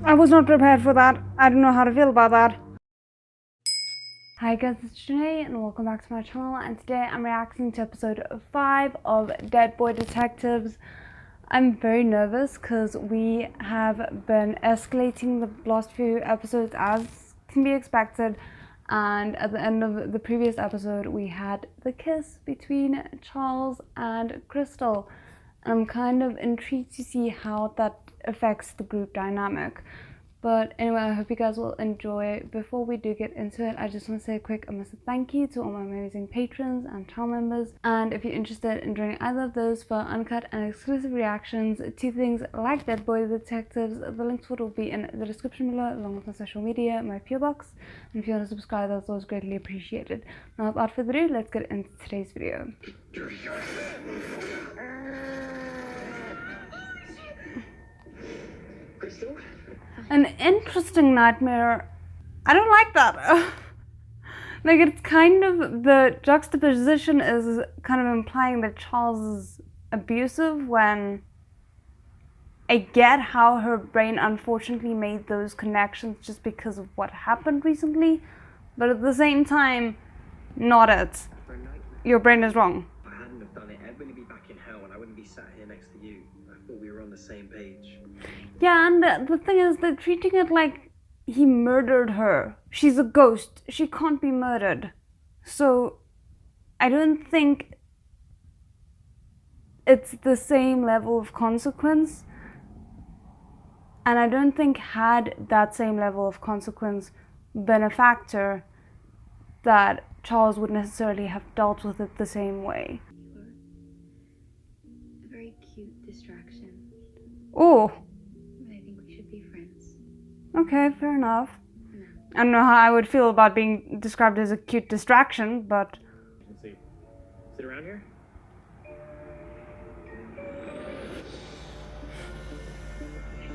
I was not prepared for that. I don't know how to feel about that. Hi guys, it's Janae and welcome back to my channel, and today I'm reacting to episode 5 of Dead Boy Detectives. I'm very nervous because we have been escalating the last few episodes as can be expected, and at the end of the previous episode we had the kiss between Charles and Crystal. I'm kind of intrigued to see how that affects the group dynamic. But anyway, I hope you guys will enjoy. Before we do get into it, I just want to say a quick massive thank you to all my amazing patrons and channel members. And if you're interested in joining either of those for uncut and exclusive reactions to things like Dead Boy Detectives, the links for it will be in the description below, along with my social media, my PO box. And if you want to subscribe, that's always greatly appreciated. Now, without further ado, let's get into today's video. Crystal? An interesting nightmare. I don't like that. Like, it's kind of, the juxtaposition is kind of implying that Charles is abusive, when I get how her brain unfortunately made those connections just because of what happened recently, but at the same time, not it. Your brain is wrong. If I hadn't have done it, Ed wouldn't be back in hell and I wouldn't be sat here next to you. I thought we were on the same page. Yeah, and the thing is, they're treating it like he murdered her. She's a ghost. She can't be murdered. So, I don't think it's the same level of consequence. And I don't think had that same level of consequence been a factor, that Charles would necessarily have dealt with it the same way. A very cute distraction. Oh. Okay, fair enough. I don't know how I would feel about being described as a cute distraction, but... Let's see. Sit around here?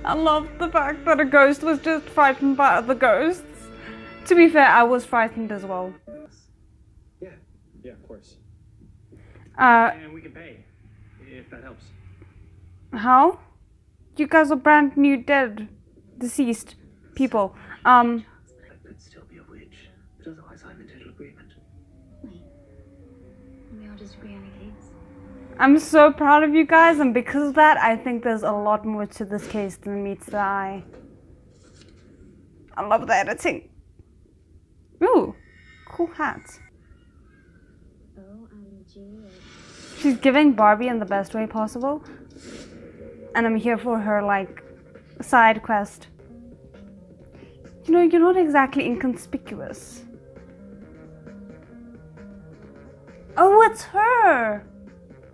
I love the fact that a ghost was just frightened by other ghosts. To be fair, I was frightened as well. Yeah, of course. And we can pay, if that helps. How? You guys are brand new dead, deceased people. I could still be a witch, but otherwise I'm in total agreement. Wait. We all just agree on a case? I'm so proud of you guys, and because of that, I think there's a lot more to this case than meets the eye. I love the editing. Ooh, cool hat. She's giving Barbie in the best way possible. And I'm here for her, like, side quest. You know, you're not exactly inconspicuous. Oh, it's her!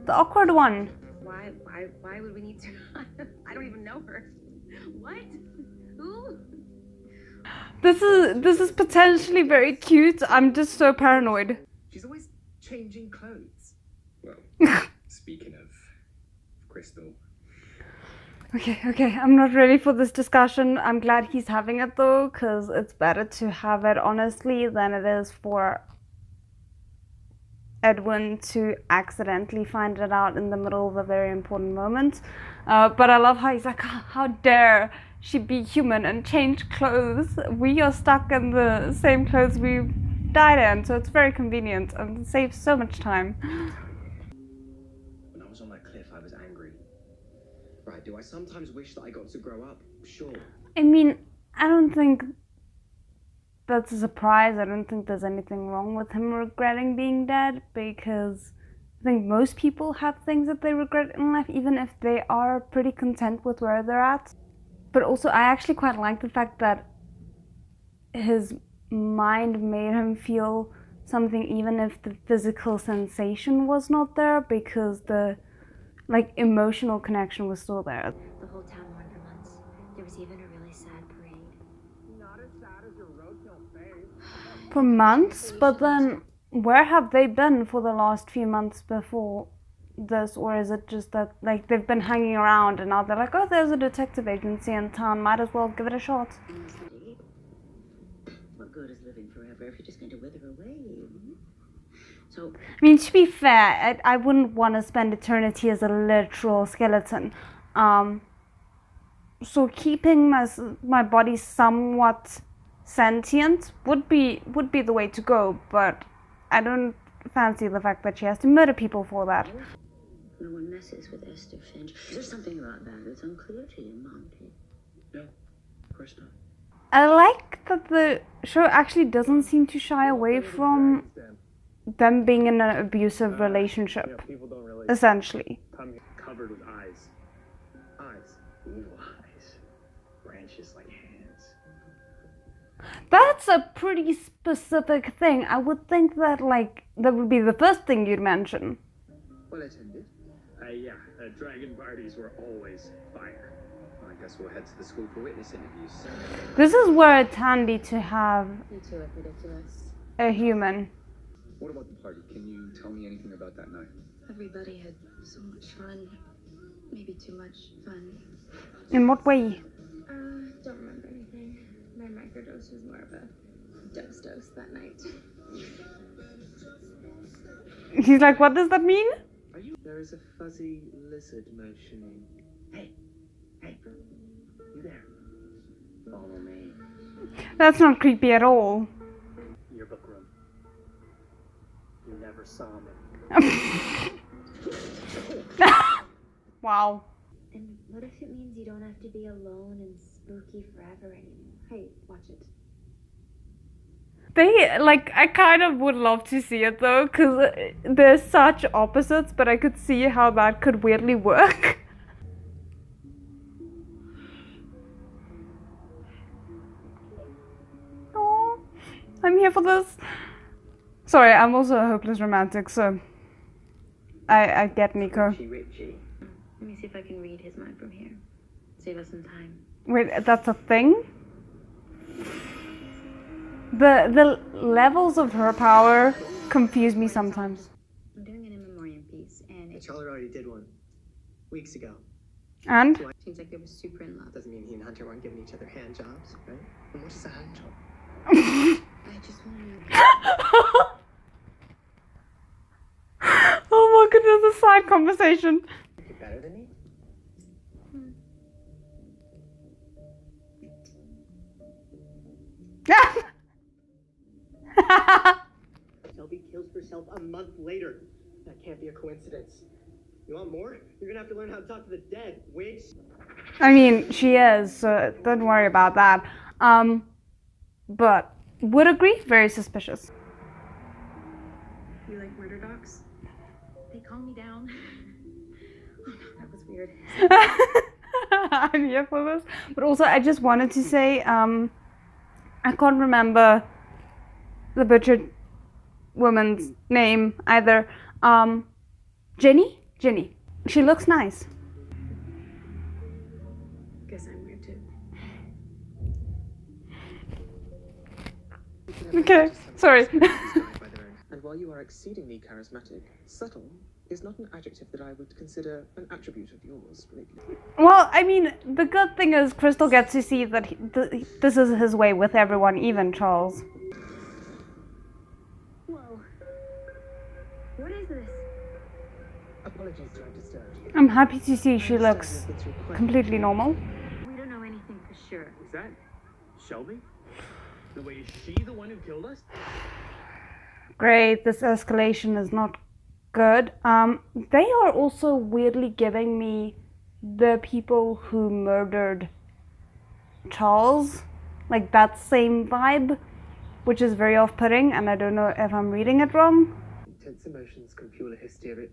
The awkward one. Why would we need to? I don't even know her. What? Who? This is potentially very cute. I'm just so paranoid. She's always changing clothes. Well, speaking of Crystal. Okay, I'm not ready for this discussion. I'm glad he's having it though, because it's better to have it honestly than it is for Edwin to accidentally find it out in the middle of a very important moment. But I love how he's like, how dare she be human and change clothes? We are stuck in the same clothes we died in, so it's very convenient and it saves so much time. When I was on that cliff, I was angry. Right, do I sometimes wish that I got to grow up? Sure. I mean, I don't think that's a surprise. I don't think there's anything wrong with him regretting being dead, because I think most people have things that they regret in life, even if they are pretty content with where they're at. But also, I actually quite like the fact that his mind made him feel something even if the physical sensation was not there, because the emotional connection was still there. The whole town mourned for months. There was even a really sad parade. Not as sad as your roadkill face. For months? But then where have they been for the last few months before this? Or is it just that they've been hanging around and now they're like, oh, there's a detective agency in town, might as well give it a shot? What good is living forever if you're just going to wither away? So, I mean, to be fair, I wouldn't want to spend eternity as a literal skeleton. So keeping my body somewhat sentient would be the way to go, but I don't fancy the fact that she has to murder people for that. No one messes with Esther Finch. There's something about that that's unclear to you, Monty. No, of course not. I like that the show actually doesn't seem to shy away from them being in an abusive relationship, People don't really essentially. come here covered with eyes. Eyes. Evil eyes. Branches like hands. That's a pretty specific thing. I would think that, like, that would be the first thing you'd mention. Well attended. Yeah, dragon parties were always fire. Well, I guess we'll head to the school for witness interviews. This is where it's handy to have You two are ridiculous. a human. What about the party? Can you tell me anything about that night? Everybody had so much fun. Maybe too much fun. In what way? Don't remember anything. My microdose was more of a dose that night. He's like, what does that mean? There is a fuzzy lizard motioning. Hey, you there? Follow me. That's not creepy at all. Yearbook room. You never saw me. Wow. And what if it means you don't have to be alone and spooky forever anymore? Hey, watch it. They, like, I kind of would love to see it though, because they're such opposites, but I could see how that could weirdly work. Oh, I'm here for this. Sorry, I'm also a hopeless romantic, so I get Nico. Richie. Let me see if I can read his mind from here. Save us some time. Wait, that's a thing? The levels of her power confuse me sometimes. I'm doing an in memoriam piece, and it Charlotte already did one. Weeks ago. And? seems like they were super in love. Doesn't mean he and Hunter weren't giving each other hand jobs, right? And what is a hand job? I just want to know. Oh my goodness, a side conversation. You're better than me? Shelby kills herself a month later. That can't be a coincidence. You want more? You're gonna have to learn how to talk to the dead, witch. I mean, she is, so don't worry about that. But would agree, very suspicious. You like murder docs? They calm me down. Oh no, that was weird. I'm here for this. But also, I just wanted to say, I can't remember the butchered woman's name either. Jenny? Jenny. She looks nice. Guess I'm weird too. Okay, sorry. And while you are exceedingly charismatic, subtle is not an adjective that I would consider an attribute of yours lately. Well, I mean, the good thing is Crystal gets to see that this is his way with everyone, even Charles. Whoa. What is this? Apologies to have disturbed you. I'm happy to see she looks completely normal. We don't know anything for sure. Is that Shelby? The way is she the one who killed us? Great, this escalation is not good. They are also weirdly giving me the people who murdered Charles, like that same vibe, which is very off-putting, and I don't know if I'm reading it wrong. Intense emotions can fuel a hysteria.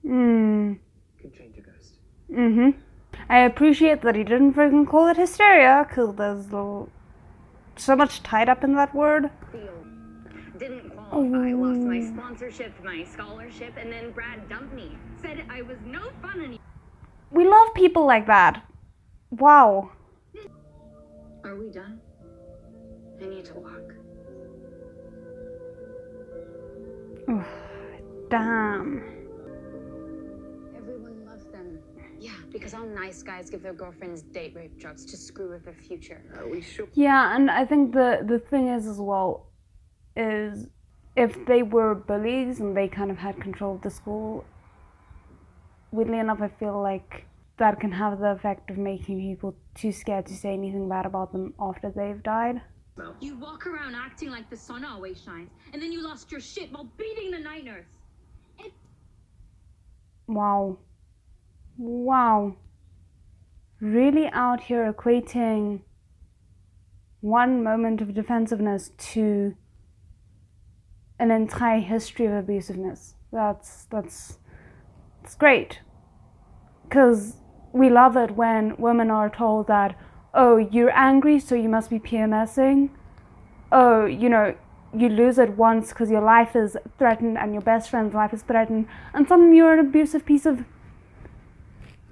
Hmm. Can change a ghost. Mm-hmm. I appreciate that he didn't freaking call it hysteria, because there's so much tied up in that word. Didn't qualify, lost my sponsorship, my scholarship, and then Brad dumped me. Said I was no fun anymore. We love people like that. Wow. Are we done? I need to walk. Damn. Everyone loves them. Yeah, because all nice guys give their girlfriends date rape drugs to screw with their future. Are we sure? Yeah, and I think the thing is as well, is if they were bullies and they kind of had control of the school, weirdly enough, I feel like that can have the effect of making people too scared to say anything bad about them after they've died. You walk around acting like the sun always shines, and then you lost your shit while beating the night nurse. Wow. Wow. Really out here equating one moment of defensiveness to an entire history of abusiveness. That's great. Because we love it when women are told that, oh, you're angry, so you must be PMSing. Oh, you know, you lose it once because your life is threatened and your best friend's life is threatened, and suddenly you're an abusive piece of...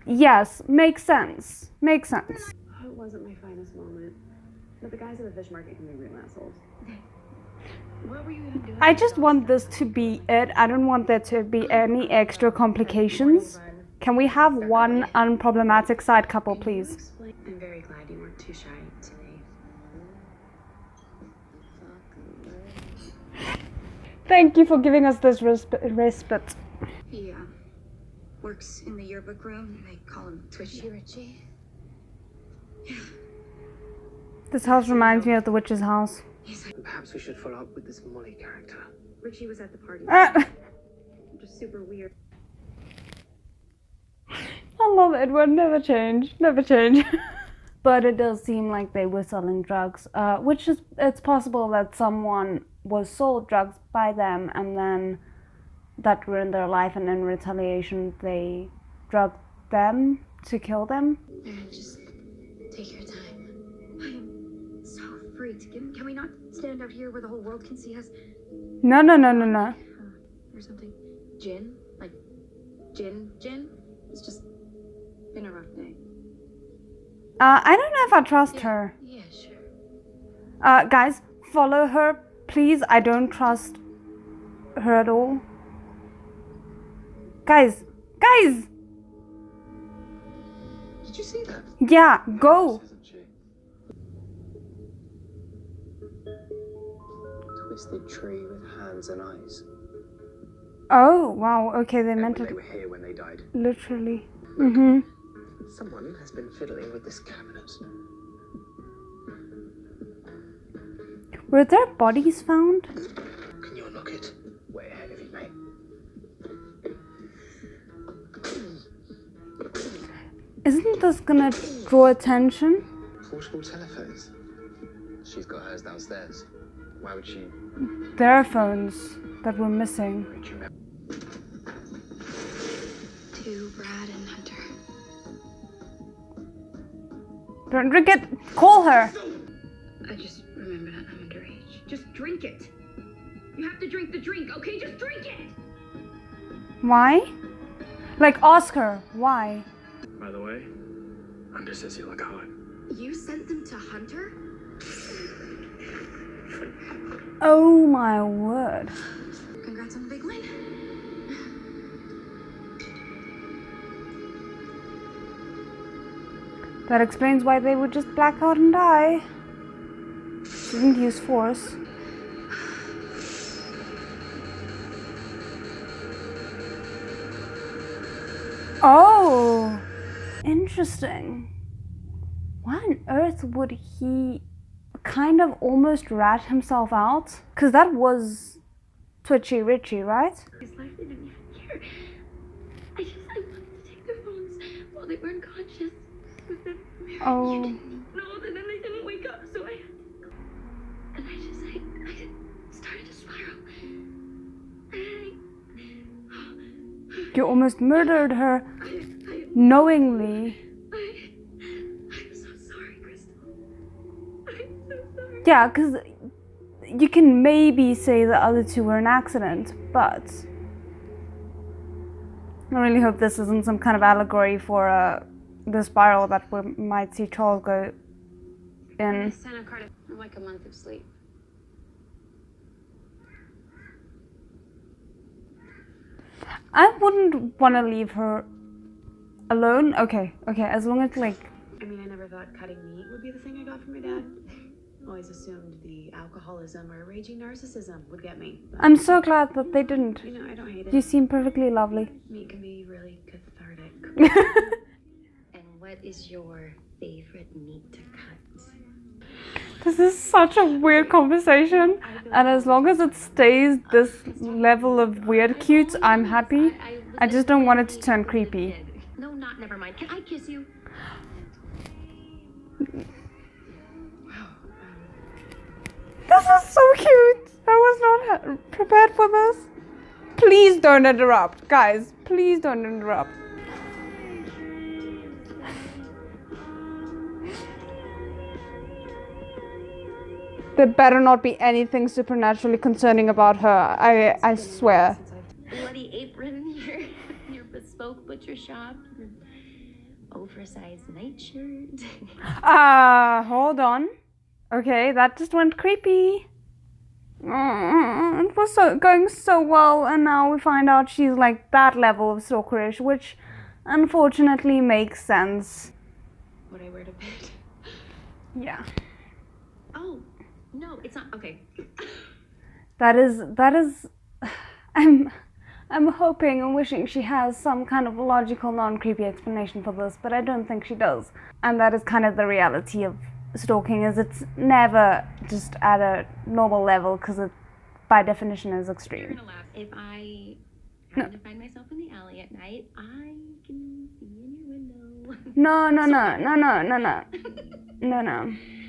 Yes, makes sense. Makes sense. It wasn't my finest moment, but the guys at the fish market can be real assholes. What were you even doing? I just want this to be it. I don't want there to be any extra complications. Can we have one unproblematic side couple, please? I'm very glad you weren't too shy today. Thank you for giving us this respite. He works in the yearbook room. They call him Twitchy Richie. This house reminds me of the witch's house. Perhaps we should follow up with this Molly character. Richie was at the party. Just super weird. I love Edward, never change, never change. But it does seem like they were selling drugs, which is, it's possible that someone was sold drugs by them and then that ruined their life, and in retaliation they drugged them to kill them. Just take your time. I am so freaked. Can we not stand out here where the whole world can see us? No. Or something. Gin? Like, gin? It's just been a rough day. I don't know if I trust her. Yeah, sure. Guys, follow her, please. I don't trust her at all. Guys! Did you see that? Yeah, go! Isn't she? Twisted tree with hands and eyes. Oh, wow, okay, they meant They it were here when they died. literally. Someone has been fiddling with this cabinet. Were there bodies found? Can you unlock it? Way ahead of you, mate. Isn't this gonna draw attention? Portable telephones. She's got hers downstairs. Why would she? There are phones that were missing. To Brad and Hunter. Don't drink it! Call her! I just remembered I'm underage. Just drink it. You have to drink the drink, okay? Just drink it! Why? Like, ask her. Why? By the way, Hunter says you look hot. You sent them to Hunter? Oh my word. Congrats on the big win. That explains why they would just black out and die. She didn't use force. Oh! Interesting. Why on earth would he kind of almost rat himself out? Because that was Twitchy Richie, right? His life, they didn't even care. I wanted to take their phones while they were unconscious. But then Oh. you didn't know, and then they didn't wake up, so I had to. And I started to spiral. You almost murdered her knowingly. I'm so sorry, Crystal. I'm so sorry. Yeah, because you can maybe say the other two were an accident, but I really hope this isn't some kind of allegory for the spiral that we might see Charles go in. Santa Carta, like a month of sleep. I wouldn't want to leave her alone. Okay, as long as like... I mean, I never thought cutting meat would be the thing I got from my dad. Always assumed the alcoholism or raging narcissism would get me. But, I'm so glad that they didn't. you know, I don't hate it. You seem perfectly lovely. Meat can be really cathartic. What is your favorite meat to cut? This is such a weird conversation, and as long as it stays this level of weird cute, I'm happy. I just don't want it to turn creepy. No, never mind. Can I kiss you? This is so cute. I was not prepared for this. Please don't interrupt, guys. Please don't interrupt. There better not be anything supernaturally concerning about her. I swear. Bloody apron, your bespoke butcher shop, your oversized nightshirt. Hold on. Okay, that just went creepy. It was going so well, and now we find out she's like that level of stalkerish, which unfortunately makes sense. What I wear to bed. Yeah. Oh, no, it's not. Okay. That is I'm hoping and wishing she has some kind of logical, non-creepy explanation for this, but I don't think she does. And that is kind of the reality of stalking, is it's never just at a normal level, because it by definition is extreme. If I happen to find myself in the alley at night, I can see in your window. No.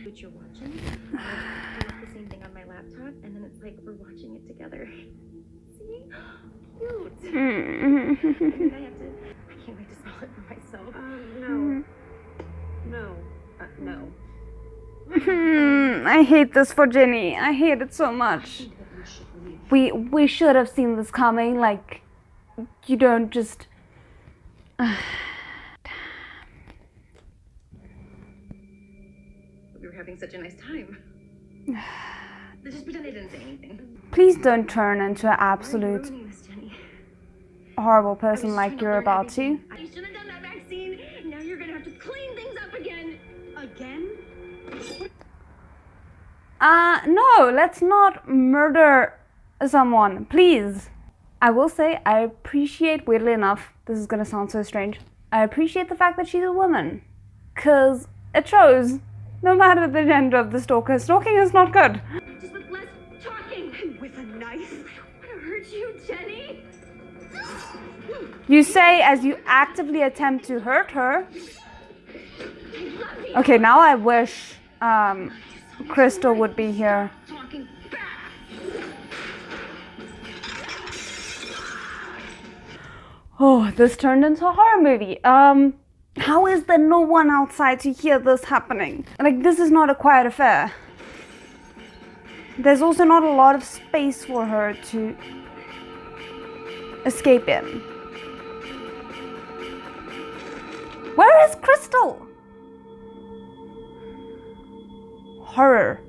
What you're watching, I do the same thing on my laptop, and then it's like we're watching it together. See? Cute. I can't wait to smell it for myself. No. I hate this for Jenny. I hate it so much. We should have seen this coming. Like, you don't just. We were having such a nice time. Just pretend I didn't say anything. Please don't turn into an absolute Ruining this, Jenny. horrible person like you're about to. You should have done that vaccine. Now you're gonna have to clean things up again. Again? No, let's not murder someone, please. I will say, I appreciate, weirdly enough, this is gonna sound so strange, I appreciate the fact that she's a woman. Cause it shows, no matter the gender of the stalker, stalking is not good. Just with less talking. With a knife? I don't want to hurt you, Jenny. You say as you actively attempt to hurt her. Okay, now I wish Crystal would be here. Talking back. Oh, this turned into a horror movie. How is there no one outside to hear this happening? Like, this is not a quiet affair. There's also not a lot of space for her to escape in. Where is Crystal? Horror.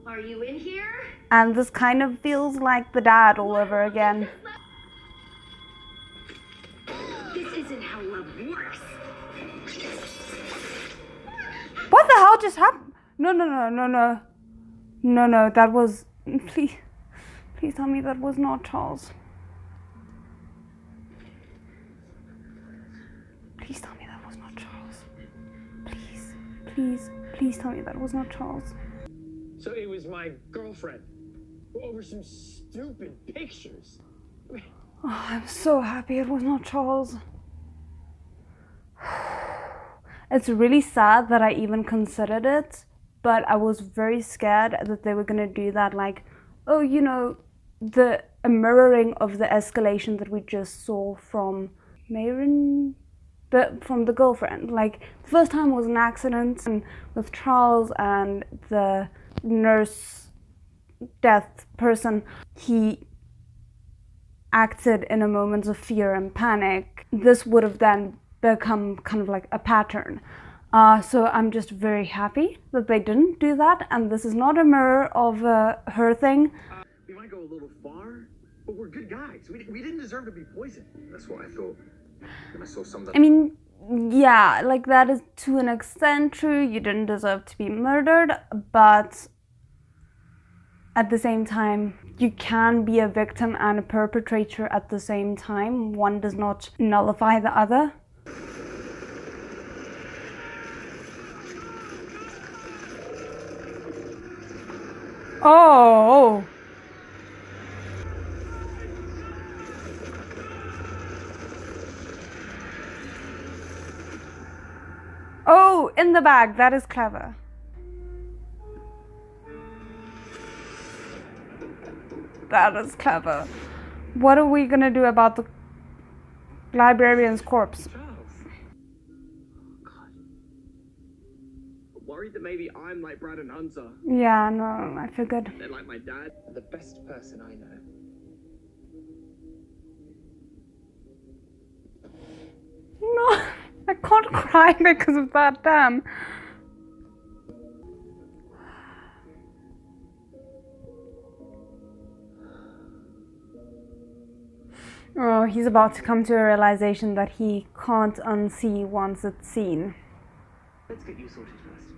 Are you in here? And this kind of feels like the dad all over again. This isn't how love works. What the hell just happened? No, that was... Please tell me that was not Charles. Please tell me that was not Charles. Please tell me that was not Charles. So it was my girlfriend over some stupid pictures. Oh, I'm so happy it was not Charles. It's really sad that I even considered it, but I was very scared that they were gonna do that, like, oh, you know, a mirroring of the escalation that we just saw from Mayron, from the girlfriend. Like, the first time was an accident, and with Charles and the nurse death person, he acted in a moment of fear and panic. This would have then become kind of like a pattern. So I'm just very happy that they didn't do that, and this is not a mirror of her thing. We might go a little far, but we're good guys. We didn't deserve to be poisoned. That's what I thought. Then I saw some that... I mean, yeah, like that is to an extent true. You didn't deserve to be murdered, but at the same time, you can be a victim and a perpetrator at the same time. One does not nullify the other. Oh. Oh, in the bag. That is clever. That is clever. What are we gonna do about the librarian's corpse? Worried that maybe I'm like Brad and Hunter. Yeah, no, I figured. They're like my dad. The best person I know. No, I can't cry because of that, damn. Oh, he's about to come to a realization that he can't unsee once it's seen. Let's get you sorted first.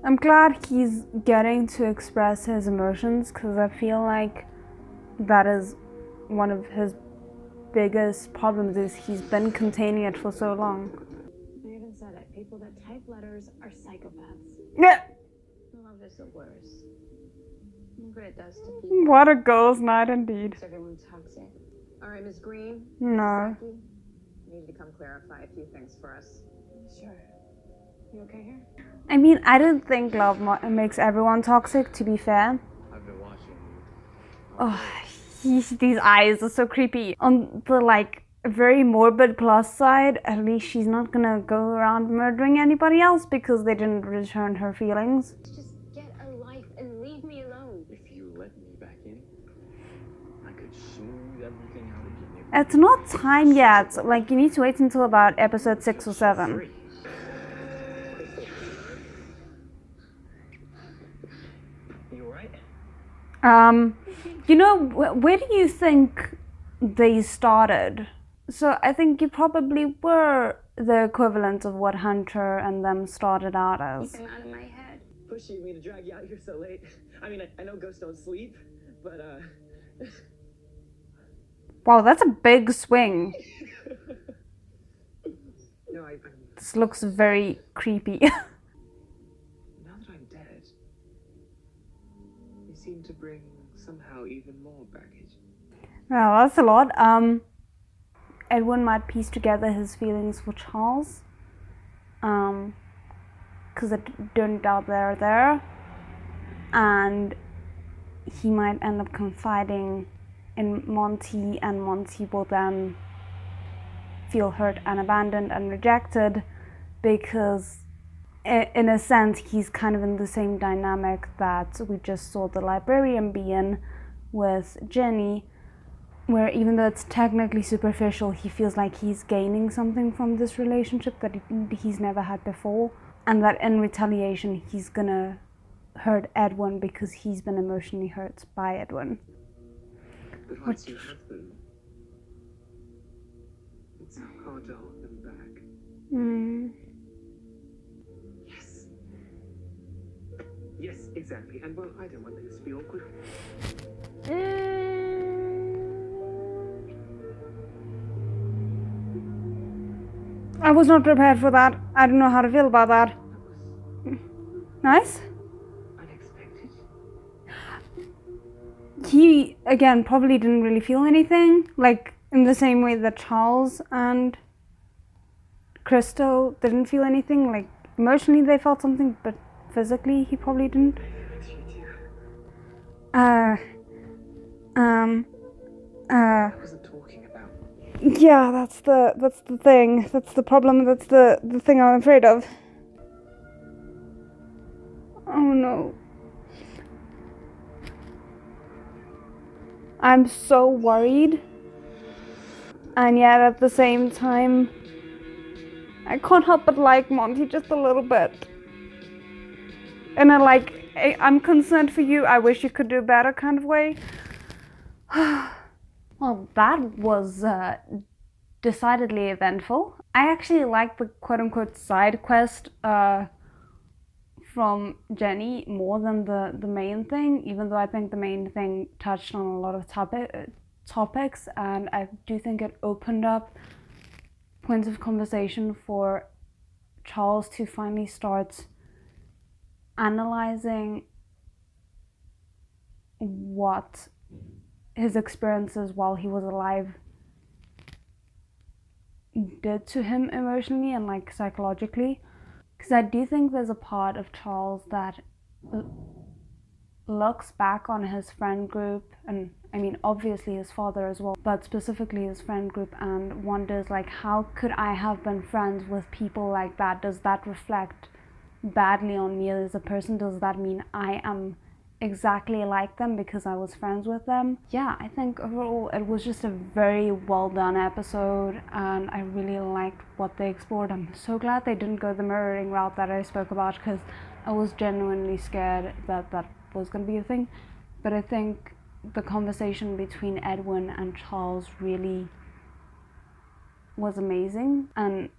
I'm glad he's getting to express his emotions, because I feel like that is one of his biggest problems, is he's been containing it for so long. I even said it. People that type letters are psychopaths. Yeah. Love is the worst. Look what it does to people. What a girl's night indeed. Makes everyone toxic. All right, Miss Green. No. Saki, you need to come clarify a few things for us. Sure. You okay here? I mean, I don't think love makes everyone toxic, to be fair. I've been watching you. Oh, these eyes are so creepy. On the like very morbid plus side, at least she's not gonna go around murdering anybody else because they didn't return her feelings. Just get a life and leave me alone. If you let me back in, I could smooth everything out again. It's not time yet. Like, you need to wait until about episode 6 or 7. You alright? You know, where do you think they started? So I think you probably were the equivalent of what Hunter and them started out as. Keep him out of my head. Pushing me to drag you out here so late. I mean, I know ghosts don't sleep, but Wow, that's a big swing. No, This looks very creepy. now that I'm dead, you seem to bring somehow even more baggage. Well, that's a lot. Edwin might piece together his feelings for Charles. Because I don't doubt they're there. And he might end up confiding in Monty, and Monty will then feel hurt and abandoned and rejected, because in a sense he's kind of in the same dynamic that we just saw the librarian be in with Jenny, where even though it's technically superficial, he feels like he's gaining something from this relationship that he's never had before, and that in retaliation he's gonna hurt Edwin because he's been emotionally hurt by Edwin. But once you have them, it's hard to hold them back. Yes. Yes, exactly. And well, I don't want this to be awkward. I was not prepared for that. I don't know how to feel about that. Nice. Unexpected. He, again, probably didn't really feel anything, like in the same way that Charles and Crystal didn't feel anything. Like emotionally they felt something, but physically he probably didn't. I wasn't talking about. Yeah, that's the thing. That's the problem. That's the thing I'm afraid of. Oh no. I'm so worried. And yet at the same time, I can't help but like Monty just a little bit. In a like, I'm concerned for you, I wish you could do better kind of way. Well, that was decidedly eventful. I actually liked the quote-unquote side quest from Jenny more than the main thing, even though I think the main thing touched on a lot of topics, and I do think it opened up points of conversation for Charles to finally start analyzing what his experiences while he was alive did to him emotionally and like psychologically. Because I do think there's a part of Charles that looks back on his friend group, and I mean obviously his father as well, but specifically his friend group, and wonders like, how could I have been friends with people like that? Does that reflect badly on me as a person? Does that mean I am exactly like them because I was friends with them? Yeah, I think overall it was just a very well done episode, and I really liked what they explored. I'm so glad they didn't go the mirroring route that I spoke about, because I was genuinely scared that that was going to be a thing. But I think the conversation between Edwin and Charles really was amazing, and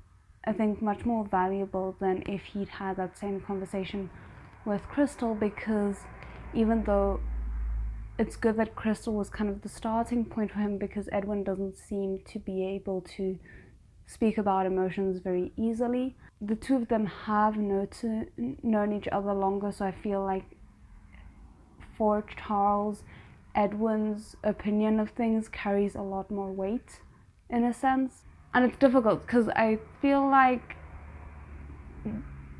I think much more valuable than if he'd had that same conversation with Crystal, because even though it's good that Crystal was kind of the starting point for him, because Edwin doesn't seem to be able to speak about emotions very easily, the two of them have known each other longer, so I feel like for Charles, Edwin's opinion of things carries a lot more weight in a sense. And it's difficult because I feel like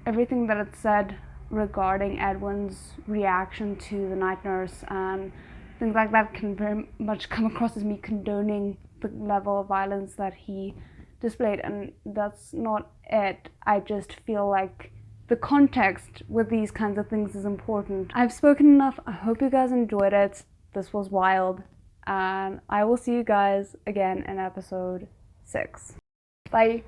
everything that it said regarding Edwin's reaction to the night nurse and things like that can very much come across as me condoning the level of violence that he displayed, and that's not it. I just feel like the context with these kinds of things is important. I've spoken enough. I hope you guys enjoyed it. This was wild, and I will see you guys again in episode 6. Bye.